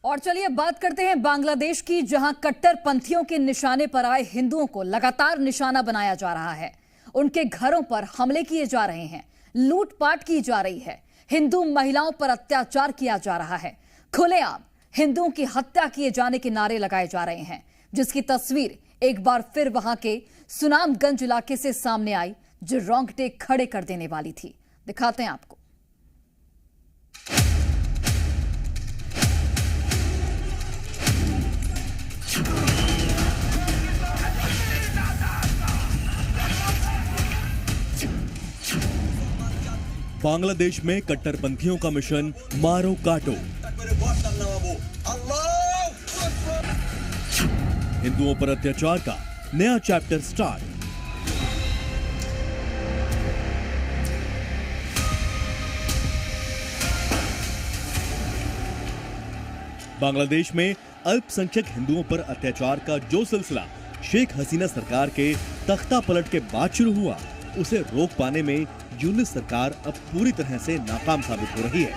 और चलिए बात करते हैं बांग्लादेश की, जहां कट्टरपंथियों के निशाने पर आए हिंदुओं को लगातार निशाना बनाया जा रहा है। उनके घरों पर हमले किए जा रहे हैं, लूटपाट की जा रही है, हिंदू महिलाओं पर अत्याचार किया जा रहा है, खुलेआम हिंदुओं की हत्या किए जाने के नारे लगाए जा रहे हैं, जिसकी तस्वीर एक बार फिर वहां के सुनामगंज इलाके से सामने आई, जो रोंगटे खड़े कर देने वाली थी। दिखाते हैं आपको। बांग्लादेश में कट्टरपंथियों का मिशन मारो काटो। हिंदुओं पर अत्याचार का नया चैप्टर स्टार्ट। बांग्लादेश में अल्पसंख्यक हिंदुओं पर अत्याचार का जो सिलसिला शेख हसीना सरकार के तख्ता पलट के बाद शुरू हुआ, उसे रोक पाने में यूनुस सरकार अब पूरी तरह से नाकाम साबित हो रही है।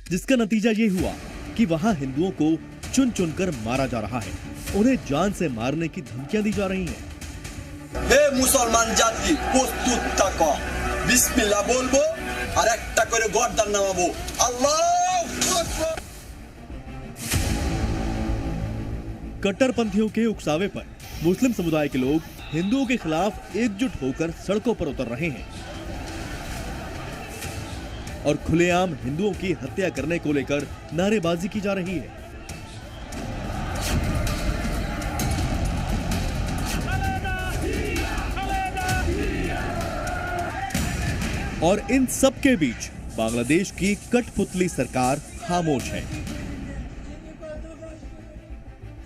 जिसका नतीजा ये हुआ कि वहां हिंदुओं को चुन चुनकर मारा जा रहा है, उन्हें जान से मारने की धमकियां दी जा रही हैं। हे मुसलमान जाति प्रस्तुत থাকো, बिस्मिल्लाह बोलबो और একটা করে গর্দান নামাবো। আল্লাহু আকবার। कट्टरपंथियों के उकसावे पर मुस्लिम समुदाय के लोग हिंदुओं के खिलाफ एकजुट होकर सड़कों पर उतर रहे हैं और खुलेआम हिंदुओं की हत्या करने को लेकर नारेबाजी की जा रही है। और इन सब के बीच बांग्लादेश की कठपुतली सरकार खामोश है।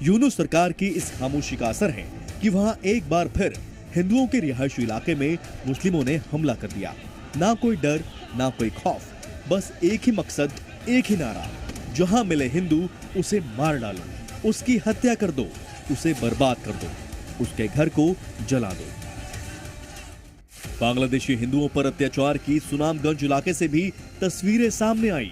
यूनुस सरकार की इस खामोशी का असर है कि वहां एक बार फिर हिंदुओं के रिहायशी इलाके में मुस्लिमों ने हमला कर दिया। ना कोई डर, ना कोई खौफ, बस एक ही मकसद, एक ही नारा, जहां मिले हिंदू उसे मार डालो, उसकी हत्या कर दो, उसे बर्बाद कर दो, उसके घर को जला दो। बांग्लादेशी हिंदुओं पर अत्याचार की सुनामगंज इलाके से भी तस्वीरें सामने आई,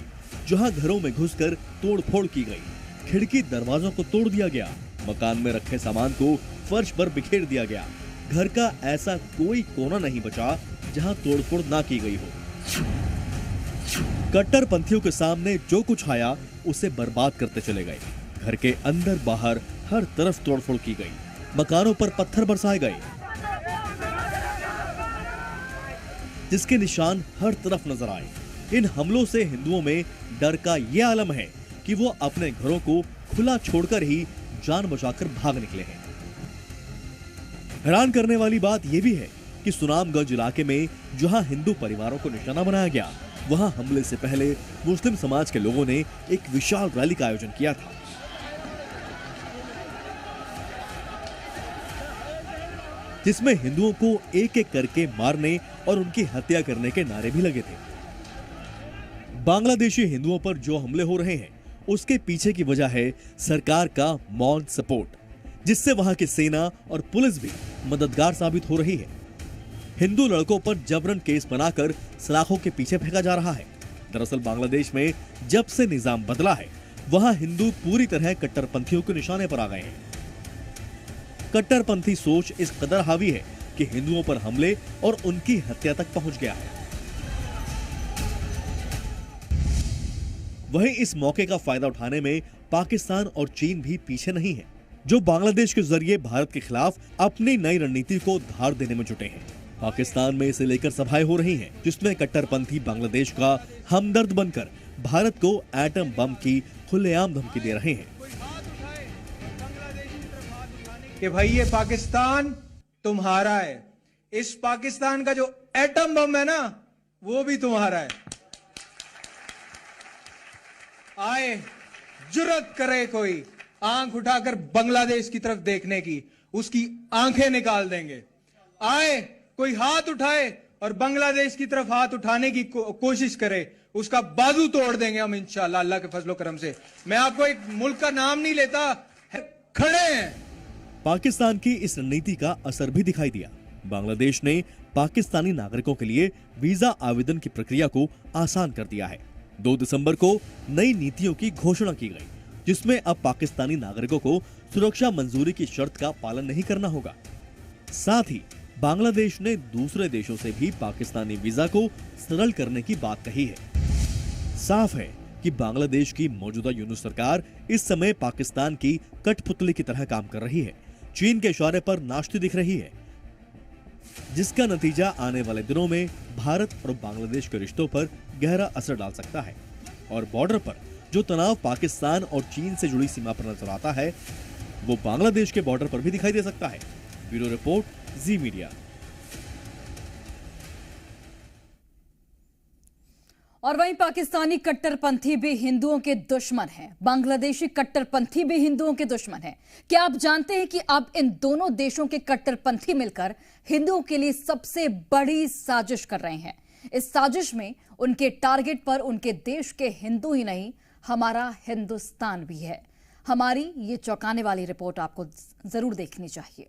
जहां घरों में घुसकर तोड़फोड़ की गई, खिड़की दरवाजों को तोड़ दिया गया, मकान में रखे सामान को फर्श पर बिखेर दिया गया। घर का ऐसा कोई कोना नहीं बचा जहां तोड़फोड़ ना की गई हो। कट्टरपंथियों के सामने जो कुछ आया उसे बर्बाद करते चले गए। घर के अंदर बाहर हर तरफ तोड़फोड़ की गई, मकानों पर पत्थर बरसाए गए, जिसके निशान हर तरफ नजर आए। इन हमलों से हिंदुओं में डर का यह आलम है कि वो अपने घरों को खुला छोड़कर ही जान बचाकर भाग निकले हैं। हैरान करने वाली बात यह भी है कि सुनामगंज इलाके में जहां हिंदू परिवारों को निशाना बनाया गया, वहां हमले से पहले मुस्लिम समाज के लोगों ने एक विशाल रैली का आयोजन किया था। जिसमें हिंदुओं को एक एक करके मारने और उनकी हत्या करने के नारे भी लगे थे। बांग्लादेशी हिंदुओं पर जो हमले हो रहे हैं, उसके पीछे की वजह है सरकार का मौन सपोर्ट, जिससे वहां की सेना और पुलिस भी मददगार साबित हो रही है। हिंदू लड़कों पर जबरन केस बनाकर सलाखों के पीछे फेंका जा रहा है। दरअसल बांग्लादेश में जब से निजाम बदला है, वहां हिंदू पूरी तरह कट्टरपंथियों के निशाने पर आ गए हैं। कट्टरपंथी सोच इस कदर हावी है कि हिंदुओं पर हमले और उनकी हत्या तक पहुंच गया है। वहीं इस मौके का फायदा उठाने में पाकिस्तान और चीन भी पीछे नहीं है, जो बांग्लादेश के जरिए भारत के खिलाफ अपनी नई रणनीति को धार देने में जुटे हैं। पाकिस्तान में इसे लेकर सभाएं हो रही हैं, जिसमें कट्टरपंथी बांग्लादेश का हमदर्द बनकर भारत को एटम बम की खुलेआम धमकी दे रहे हैं कि भाई ये पाकिस्तान तुम्हारा है, इस पाकिस्तान का जो एटम बम है ना, वो भी तुम्हारा है। आए जुर्रत करे कोई आंख उठाकर बांग्लादेश की तरफ देखने की, उसकी आंखें निकाल देंगे। आए कोई हाथ उठाए और बांग्लादेश की तरफ हाथ उठाने की कोशिश करे, उसका बाजू तोड़ देंगे हम इंशाल्लाह, अल्लाह के फजलो करम से। मैं आपको एक मुल्क का नाम नहीं लेता, खड़े हैं पाकिस्तान की इस रणनीति का असर भी दिखाई दिया। बांग्लादेश ने पाकिस्तानी नागरिकों के लिए वीजा आवेदन की प्रक्रिया को आसान कर दिया है। 2 दिसंबर को नई नीतियों की घोषणा की गई, जिसमें अब पाकिस्तानी नागरिकों को सुरक्षा मंजूरी की शर्त का पालन नहीं करना होगा। साथ ही बांग्लादेश ने दूसरे देशों से भी पाकिस्तानी वीजा को सरल करने की बात कही है। साफ है कि बांग्लादेश की मौजूदा यूनुस सरकार इस समय पाकिस्तान की कठपुतली की तरह काम कर रही है, चीन के इशारे पर नाचती दिख रही है, जिसका नतीजा आने वाले दिनों में भारत और बांग्लादेश के रिश्तों पर गहरा असर डाल सकता है। और बॉर्डर पर जो तनाव पाकिस्तान और चीन से जुड़ी सीमा पर नजर आता है, वो बांग्लादेश के बॉर्डर पर भी दिखाई दे सकता है। ब्यूरो रिपोर्ट, जी मीडिया। और वहीं पाकिस्तानी कट्टरपंथी भी हिंदुओं के दुश्मन हैं, बांग्लादेशी कट्टरपंथी भी हिंदुओं के दुश्मन हैं। क्या आप जानते हैं कि अब इन दोनों देशों के कट्टरपंथी मिलकर हिंदुओं के लिए सबसे बड़ी साजिश कर रहे हैं? इस साजिश में उनके टारगेट पर उनके देश के हिंदू ही नहीं, हमारा हिंदुस्तान भी है। हमारी ये चौंकाने वाली रिपोर्ट आपको जरूर देखनी चाहिए।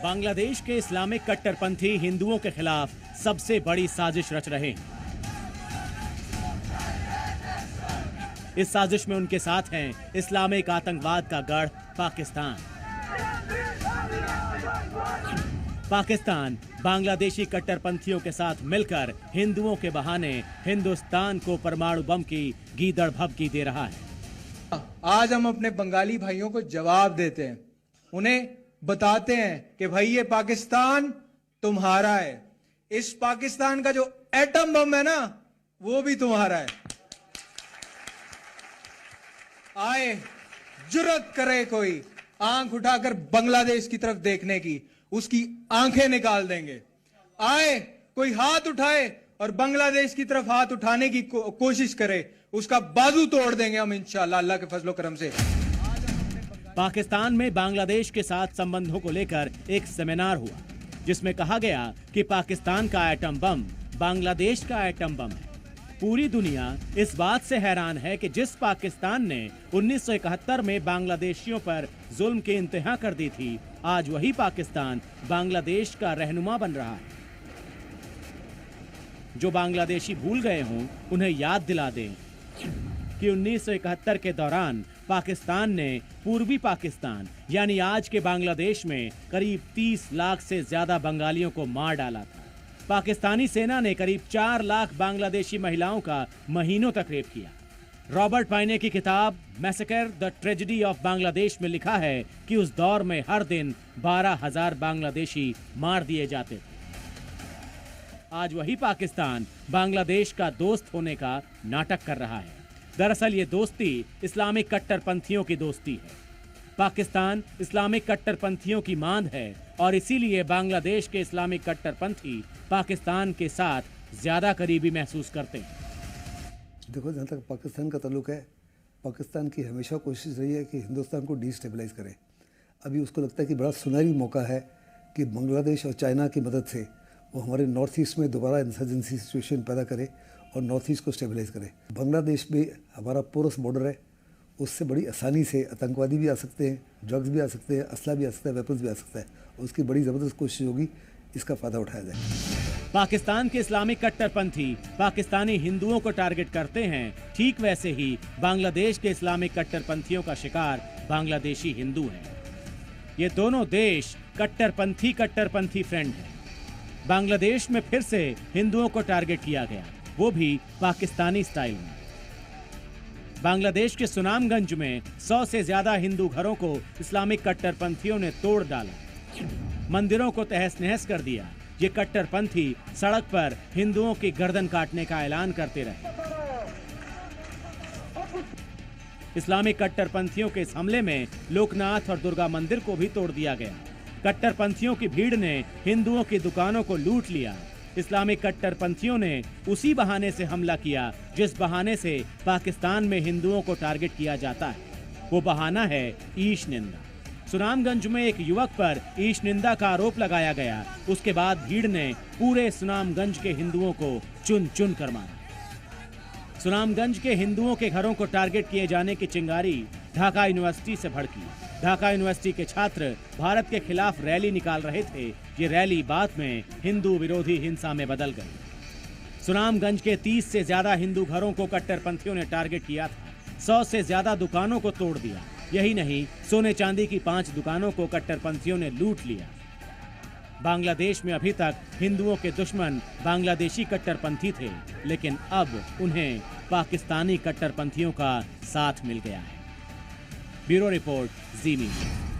बांग्लादेश के इस्लामिक कट्टरपंथी हिंदुओं के खिलाफ सबसे बड़ी साजिश रच रहे हैं। इस साजिश में उनके साथ हैं इस्लामिक आतंकवाद का गढ़ पाकिस्तान। पाकिस्तान बांग्लादेशी कट्टरपंथियों के साथ मिलकर हिंदुओं के बहाने हिंदुस्तान को परमाणु बम की गीदड़ भभकी दे रहा है। आज हम अपने बंगाली भाइयों को जवाब देते हैं, उन्हें बताते हैं कि भाई ये पाकिस्तान तुम्हारा है, इस पाकिस्तान का जो एटम बम है ना, वो भी तुम्हारा है। आए जुर्रत करे कोई आंख उठाकर बांग्लादेश की तरफ देखने की, उसकी आंखें निकाल देंगे। आए कोई हाथ उठाए और बांग्लादेश की तरफ हाथ उठाने की कोशिश करे, उसका बाजू तोड़ देंगे हम इंशाअल्लाह, अल्लाह के फजलो करम से। पाकिस्तान में बांग्लादेश के साथ संबंधों को लेकर एक सेमिनार हुआ, जिसमें कहा गया कि पाकिस्तान का एटम बम बांग्लादेश का एटम बम है। पूरी दुनिया इस बात से हैरान है कि जिस पाकिस्तान ने 1971 में बांग्लादेशियों पर जुल्म की इंतहा कर दी थी, आज वही पाकिस्तान बांग्लादेश का रहनुमा बन रहा है। जो बांग्लादेशी भूल गए हों, उन्हें याद दिला दें कि 1971 के दौरान पाकिस्तान ने पूर्वी पाकिस्तान यानी आज के बांग्लादेश में करीब 30 लाख से ज्यादा बंगालियों को मार डाला था। पाकिस्तानी सेना ने करीब 4 लाख बांग्लादेशी महिलाओं का महीनों तक रेप किया। रॉबर्ट पाइने की किताब massacre the tragedy of Bangladesh में लिखा है कि उस दौर में हर दिन 12,000 बांग्लादेशी मार दिए जाते थे। आज वही पाकिस्तान बांग्लादेश का दोस्त होने का नाटक कर रहा है। दरअसल ये दोस्ती इस्लामिक कट्टरपंथियों की दोस्ती है। पाकिस्तान इस्लामिक कट्टरपंथियों की मांद है और इसीलिए बांग्लादेश के इस्लामिक कट्टरपंथी पाकिस्तान के साथ ज्यादा करीबी महसूस करते हैं। देखो, जहाँ तक पाकिस्तान का ताल्लुक है, पाकिस्तान की हमेशा कोशिश रही है कि हिंदुस्तान को डिस्टेबलाइज करे। अभी उसको लगता है कि बड़ा सुनहरी मौका है कि बांग्लादेश और चाइना की मदद से वो हमारे नॉर्थ ईस्ट में दोबारा इंसर्जेंसी सिचुएशन पैदा करे और नॉर्थ ईस्ट को स्टेबलाइज करे। बांग्लादेश में हमारा पोरस बॉर्डर है, उससे बड़ी आसानी से आतंकवादी भी आ सकते हैं, ड्रग्स भी आ सकते हैं, असला भी आ सकता है, वेपन्स भी आ सकता है। उसकी बड़ी ज़बरदस्त कोशिश होगी इसका फ़ायदा उठाया जाए। पाकिस्तान के इस्लामिक कट्टरपंथी पाकिस्तानी हिंदुओं को टारगेट करते हैं, ठीक वैसे ही बांग्लादेश के इस्लामिक कट्टरपंथियों का शिकार बांग्लादेशी हिंदू हैं। ये दोनों देश कट्टरपंथी फ्रेंड हैं। बांग्लादेश में फिर से हिंदुओं को टारगेट किया गया, वो भी पाकिस्तानी स्टाइल में। बांग्लादेश के सुनामगंज में 100 से ज्यादा हिंदू घरों को इस्लामिक कट्टरपंथियों ने तोड़ डाला, मंदिरों को तहस नहस कर दिया। ये कट्टरपंथी सड़क पर हिंदुओं की गर्दन काटने का ऐलान करते रहे। इस्लामिक कट्टरपंथियों के इस हमले में लोकनाथ और दुर्गा मंदिर को भी तोड़ दिया गया। कट्टरपंथियों की भीड़ ने हिंदुओं की दुकानों को लूट लिया। इस्लामिक कट्टरपंथियों ने उसी बहाने से हमला किया जिस बहाने से पाकिस्तान में हिंदुओं को टारगेट किया जाता है। वो बहाना है ईश निंदा। सुनामगंज में एक युवक पर ईश निंदा का आरोप लगाया गया। उसके बाद भीड़ ने पूरे सुनामगंज के हिंदुओं को चुन चुन कर मारा। सुनामगंज के हिंदुओं के घरों को टारगेट किए जाने की चिंगारी ढाका यूनिवर्सिटी से भड़की। ढाका यूनिवर्सिटी के छात्र भारत के खिलाफ रैली निकाल रहे थे। ये रैली बाद में हिंदू विरोधी हिंसा में बदल गई। सुनामगंज के 30 से ज्यादा हिंदू घरों को कट्टरपंथियों ने टारगेट किया था। 100 से ज्यादा दुकानों को तोड़ दिया। यही नहीं, सोने चांदी की 5 दुकानों को कट्टरपंथियों ने लूट लिया। बांग्लादेश में अभी तक हिंदुओं के दुश्मन बांग्लादेशी कट्टरपंथी थे, लेकिन अब उन्हें पाकिस्तानी कट्टरपंथियों का साथ मिल गया है। ब्यूरो रिपोर्ट, जी मीडिया।